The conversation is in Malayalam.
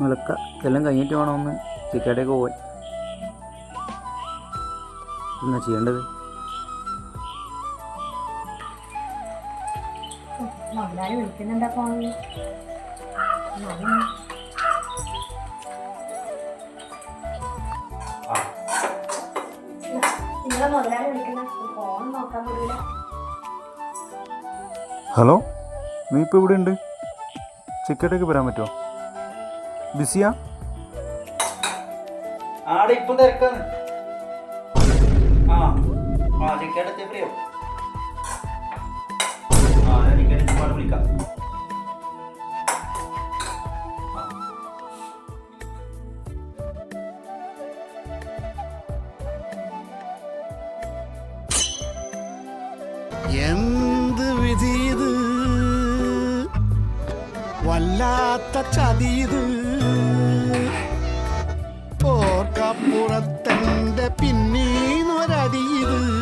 നിലക്ക എല്ലാം കഴിഞ്ഞിട്ട് വേണം ഒന്ന് ചിക്കടേക്ക് പോവാൻ. എന്നാ ചെയ്യേണ്ടത്? മുതലാളി വിളിക്കുന്നുണ്ടാ ഫോണിൽ. നിങ്ങളെ മുതലാളി വിളിക്കുന്ന ഫോൺ നോക്കാൻ പറ്റില്ല. ഹലോ, നീ ഇപ്പോൾ ഇവിടെ ഉണ്ട്? ചിക്കടേക്ക് വരാൻ പറ്റുമോ? ബിസിയാ? ആടെ ഇപ്പം തിരക്കാണ്. ചിക്കടത്തെ പ്രിയോ എനിക്ക് വിളിക്കാം. എന്ത് വിധിയത്, വല്ലാത്ത ചതിയത്, ഓർക്കപ്പുറത്തെന്റെ പിന്നീന്നൊരടിയത്.